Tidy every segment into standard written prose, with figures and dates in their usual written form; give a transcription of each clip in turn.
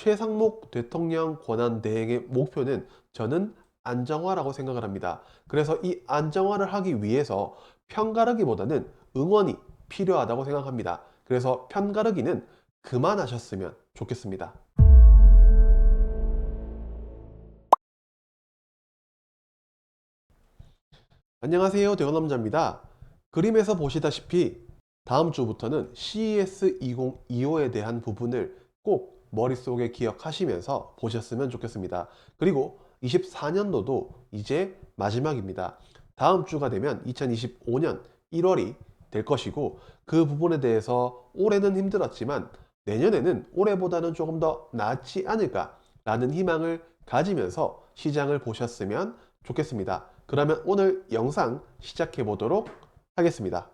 최상목 대통령 권한 대행의 목표는 저는 안정화라고 생각을 합니다. 그래서 이 안정화를 하기 위해서 편가르기보다는 응원이 필요하다고 생각합니다. 그래서 편가르기는 그만하셨으면 좋겠습니다. 안녕하세요, 대원남자입니다. 그림에서 보시다시피 다음 주부터는 CES 2025에 대한 부분을 꼭 머릿속에 기억하시면서 보셨으면 좋겠습니다. 그리고 24년도도 이제 마지막입니다. 다음 주가 되면 2025년 1월이 될 것이고, 그 부분에 대해서 올해는 힘들었지만 내년에는 올해보다는 조금 더 낫지 않을까 라는 희망을 가지면서 시장을 보셨으면 좋겠습니다. 그러면 오늘 영상 시작해 보도록 하겠습니다.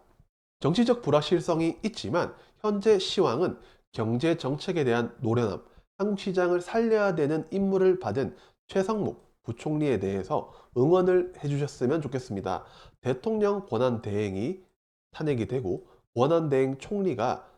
정치적 불확실성이 있지만 현재 시황은 경제 정책에 대한 노련함, 한국 시장을 살려야 되는 임무를 받은 최상목 부총리에 대해서 응원을 해주셨으면 좋겠습니다. 대통령 권한 대행이 탄핵이 되고 권한 대행 총리가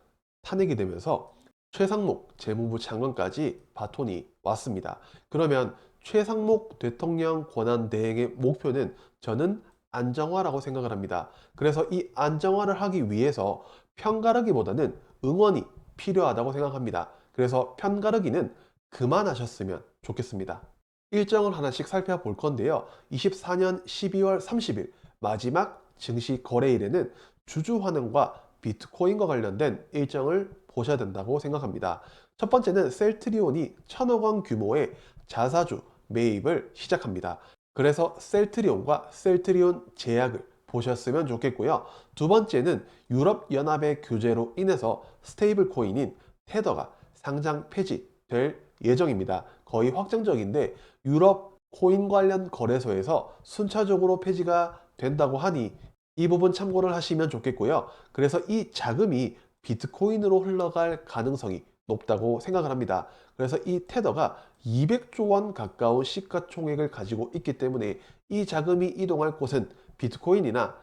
탄핵이 되면서 최상목 재무부 장관까지 바톤이 왔습니다. 그러면 최상목 대통령 권한 대행의 목표는 저는 안정화라고 생각을 합니다. 그래서 이 안정화를 하기 위해서 편가르기보다는 응원이 필요하다고 생각합니다. 그래서 편가르기는 그만하셨으면 좋겠습니다. 일정을 하나씩 살펴볼 건데요. 24년 12월 30일 마지막 증시 거래일에는 주주 환원과 비트코인과 관련된 일정을 보셔야 된다고 생각합니다. 첫 번째는 셀트리온이 1,000억 원 규모의 자사주 매입을 시작합니다. 그래서 셀트리온과 셀트리온 제약을 보셨으면 좋겠고요. 두 번째는 유럽연합의 규제로 인해서 스테이블 코인인 테더가 상장 폐지될 예정입니다. 거의 확정적인데 유럽 코인 관련 거래소에서 순차적으로 폐지가 된다고 하니 이 부분 참고를 하시면 좋겠고요. 그래서 이 자금이 비트코인으로 흘러갈 가능성이 높다고 생각을 합니다. 그래서 이 테더가 200조 원 가까운 시가총액을 가지고 있기 때문에 이 자금이 이동할 곳은 비트코인이나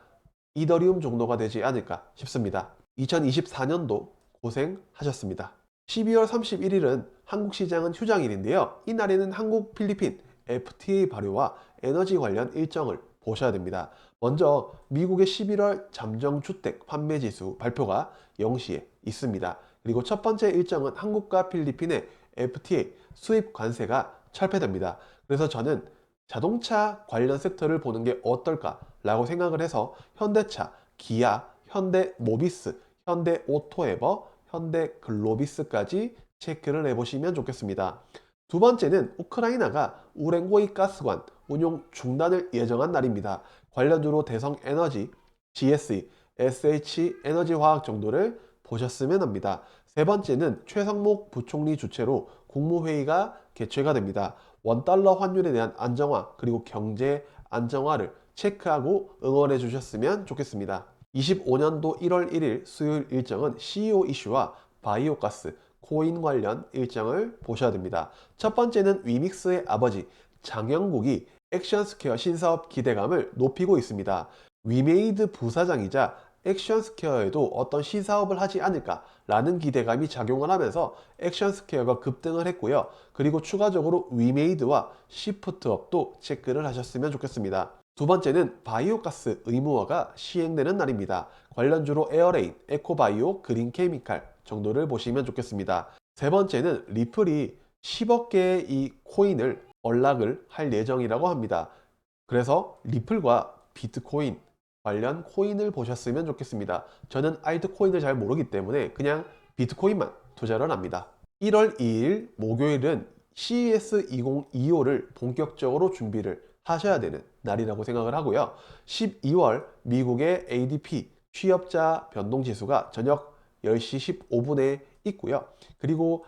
이더리움 정도가 되지 않을까 싶습니다. 2024년도 고생하셨습니다. 12월 31일은 한국 시장은 휴장일인데요. 이날에는 한국, 필리핀 FTA 발효와 에너지 관련 일정을 보셔야 됩니다. 먼저 미국의 11월 잠정주택 판매지수 발표가 0시에 있습니다. 그리고 첫 번째 일정은 한국과 필리핀의 FTA 수입 관세가 철폐됩니다. 그래서 저는 자동차 관련 섹터를 보는 게 어떨까라고 생각을 해서 현대차, 기아, 현대모비스, 현대오토에버, 현대글로비스까지 체크를 해보시면 좋겠습니다. 두 번째는 우크라이나가 우렝고이 가스관 운용 중단을 예정한 날입니다. 관련주로 대성에너지, GSE, SH에너지화학 정도를 보셨으면 합니다. 세 번째는 최상목 부총리 주최로 국무회의가 개최가 됩니다. 원달러 환율에 대한 안정화 그리고 경제 안정화를 체크하고 응원해 주셨으면 좋겠습니다. 25년도 1월 1일 수요일 일정은 CEO 이슈와 바이오가스, 코인 관련 일정을 보셔야 됩니다. 첫 번째는 위믹스의 아버지 장영국이 액션스퀘어 신사업 기대감을 높이고 있습니다. 위메이드 부사장이자 액션스퀘어에도 어떤 신사업을 하지 않을까라는 기대감이 작용을 하면서 액션스퀘어가 급등을 했고요. 그리고 추가적으로 위메이드와 시프트업도 체크를 하셨으면 좋겠습니다. 두 번째는 바이오가스 의무화가 시행되는 날입니다. 관련주로 에어레인, 에코바이오, 그린케미칼 정도를 보시면 좋겠습니다. 세 번째는 리플이 10억 개의 이 코인을 언락을 할 예정이라고 합니다. 그래서 리플과 비트코인 관련 코인을 보셨으면 좋겠습니다. 저는 알트코인을 잘 모르기 때문에 그냥 비트코인만 투자를 합니다. 1월 2일 목요일은 CES 2025를 본격적으로 준비를 하셔야 되는 날이라고 생각을 하고요. 12월 미국의 ADP 취업자 변동지수가 저녁 10시 15분에 있고요. 그리고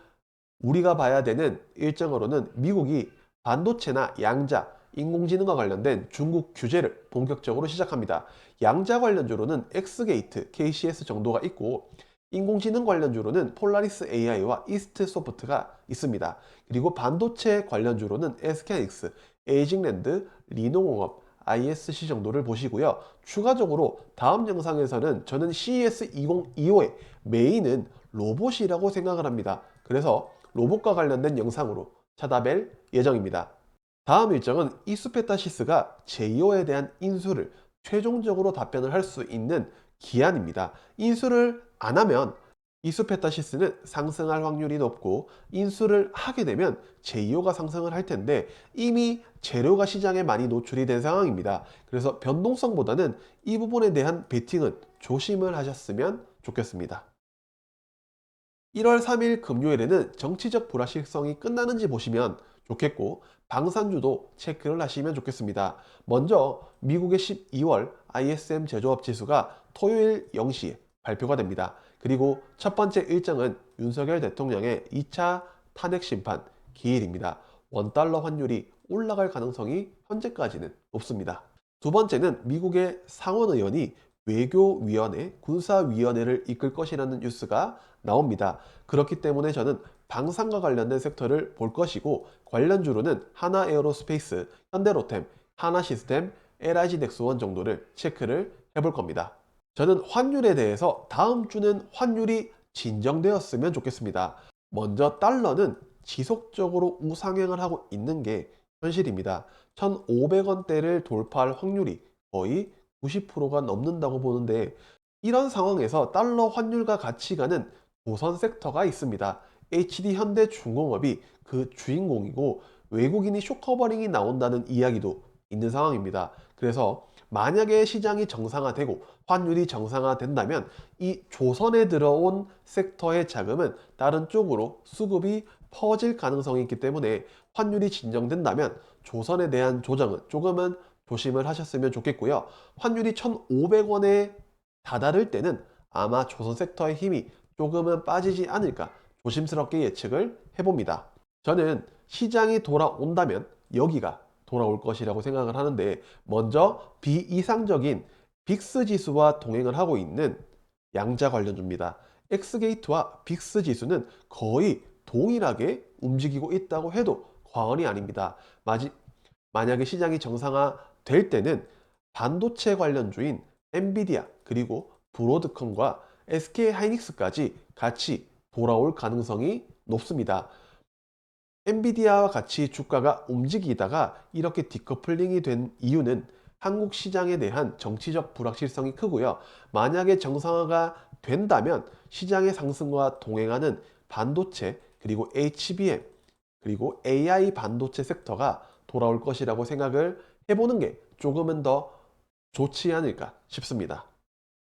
우리가 봐야 되는 일정으로는 미국이 반도체나 양자, 인공지능과 관련된 중국 규제를 본격적으로 시작합니다. 양자 관련주로는 엑스게이트, KCS 정도가 있고 인공지능 관련주로는 폴라리스 AI와 이스트 소프트가 있습니다. 그리고 반도체 관련주로는 SK하이닉스, 에이징랜드, 리노공업, ISC 정도를 보시고요. 추가적으로 다음 영상에서는 저는 CES 2025의 메인은 로봇이라고 생각을 합니다. 그래서 로봇과 관련된 영상으로 찾아뵐 예정입니다. 다음 일정은 이수페타시스가 제이오에 대한 인수를 최종적으로 답변을 할 수 있는 기한입니다. 인수를 안 하면 이수페타시스는 상승할 확률이 높고, 인수를 하게 되면 제이오가 상승을 할 텐데 이미 재료가 시장에 많이 노출이 된 상황입니다. 그래서 변동성보다는 이 부분에 대한 베팅은 조심을 하셨으면 좋겠습니다. 1월 3일 금요일에는 정치적 불확실성이 끝나는지 보시면 좋겠고, 방산주도 체크를 하시면 좋겠습니다. 먼저 미국의 12월 ISM 제조업 지수가 토요일 0시에 발표가 됩니다. 그리고 첫 번째 일정은 윤석열 대통령의 2차 탄핵 심판 기일입니다. 원달러 환율이 올라갈 가능성이 현재까지는 높습니다. 두 번째는 미국의 상원 의원이 외교위원회, 군사위원회를 이끌 것이라는 뉴스가 나옵니다. 그렇기 때문에 저는 방산과 관련된 섹터를 볼 것이고, 관련주로는 하나에어로스페이스, 현대로템, 하나시스템, LIG넥스원 정도를 체크를 해볼 겁니다. 저는 환율에 대해서 다음 주는 환율이 진정되었으면 좋겠습니다. 먼저 달러는 지속적으로 우상향을 하고 있는 게 현실입니다. 1,500원대를 돌파할 확률이 거의 90%가 넘는다고 보는데, 이런 상황에서 달러 환율과 같이 가는 조선 섹터가 있습니다. HD현대중공업이 그 주인공이고, 외국인이 쇼커버링이 나온다는 이야기도 있는 상황입니다. 그래서 만약에 시장이 정상화되고 환율이 정상화된다면 이 조선에 들어온 섹터의 자금은 다른 쪽으로 수급이 퍼질 가능성이 있기 때문에, 환율이 진정된다면 조선에 대한 조정은 조금은 조심을 하셨으면 좋겠고요. 환율이 1,500원에 다다를 때는 아마 조선 섹터의 힘이 조금은 빠지지 않을까 조심스럽게 예측을 해봅니다. 저는 시장이 돌아온다면 여기가 돌아올 것이라고 생각을 하는데, 먼저 비이상적인 빅스 지수와 동행을 하고 있는 양자 관련주입니다. 엑스게이트와 빅스 지수는 거의 동일하게 움직이고 있다고 해도 과언이 아닙니다. 만약에 시장이 정상화될 때는 반도체 관련주인 엔비디아, 그리고 브로드컴과 SK하이닉스까지 같이 돌아올 가능성이 높습니다. 엔비디아와 같이 주가가 움직이다가 이렇게 디커플링이 된 이유는 한국 시장에 대한 정치적 불확실성이 크고요. 만약에 정상화가 된다면 시장의 상승과 동행하는 반도체, 그리고 HBM, 그리고 AI 반도체 섹터가 돌아올 것이라고 생각을 해보는 게 조금은 더 좋지 않을까 싶습니다.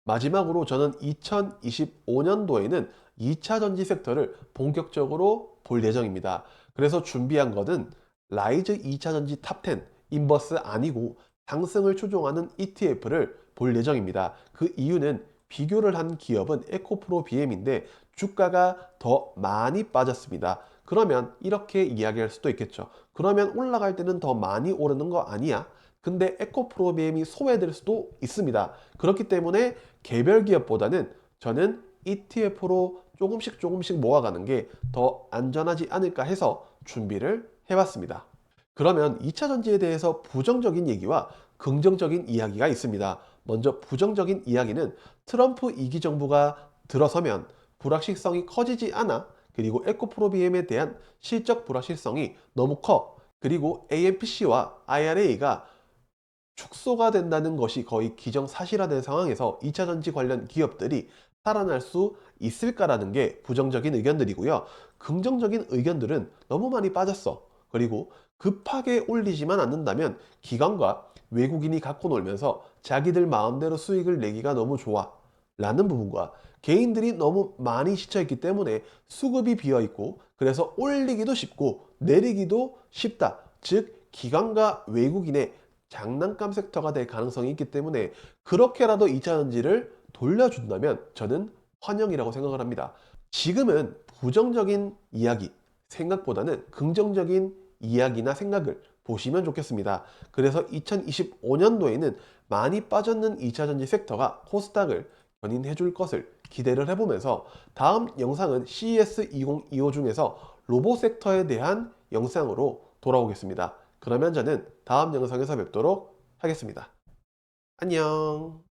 마지막으로 저는 2025년도에는 2차 전지 섹터를 본격적으로 볼 예정입니다. 그래서 준비한 것은 라이즈 2차 전지 탑10 인버스 아니고 상승을 추종하는 ETF를 볼 예정입니다. 그 이유는 비교를 한 기업은 에코프로 BM인데 주가가 더 많이 빠졌습니다. 그러면 이렇게 이야기할 수도 있겠죠. 그러면 올라갈 때는 더 많이 오르는 거 아니야? 근데 에코프로 BM이 소외될 수도 있습니다. 그렇기 때문에 개별 기업보다는 저는 ETF로 조금씩 모아가는 게 더 안전하지 않을까 해서 준비를 해봤습니다. 그러면 2차 전지에 대해서 부정적인 얘기와 긍정적인 이야기가 있습니다. 먼저 부정적인 이야기는 트럼프 2기 정부가 들어서면 불확실성이 커지지 않아. 그리고 에코프로비엠에 대한 실적 불확실성이 너무 커. 그리고 AMPC와 IRA가 축소가 된다는 것이 거의 기정사실화된 상황에서 2차 전지 관련 기업들이 살아날 수 있을까라는 게 부정적인 의견들이고요. 긍정적인 의견들은 너무 많이 빠졌어. 그리고 급하게 올리지만 않는다면 기관과 외국인이 갖고 놀면서 자기들 마음대로 수익을 내기가 너무 좋아 라는 부분과, 개인들이 너무 많이 지쳐있기 때문에 수급이 비어있고 그래서 올리기도 쉽고 내리기도 쉽다. 즉 기관과 외국인의 장난감 섹터가 될 가능성이 있기 때문에 그렇게라도 2차 전지를 돌려준다면 저는 환영이라고 생각을 합니다. 지금은 부정적인 이야기 생각보다는 긍정적인 이야기나 생각을 보시면 좋겠습니다. 그래서 2025년도에는 많이 빠졌는 2차 전지 섹터가 코스닥을 견인해 줄 것을 기대를 해보면서, 다음 영상은 CES 2025 중에서 로봇 섹터에 대한 영상으로 돌아오겠습니다. 그러면 저는 다음 영상에서 뵙도록 하겠습니다. 안녕.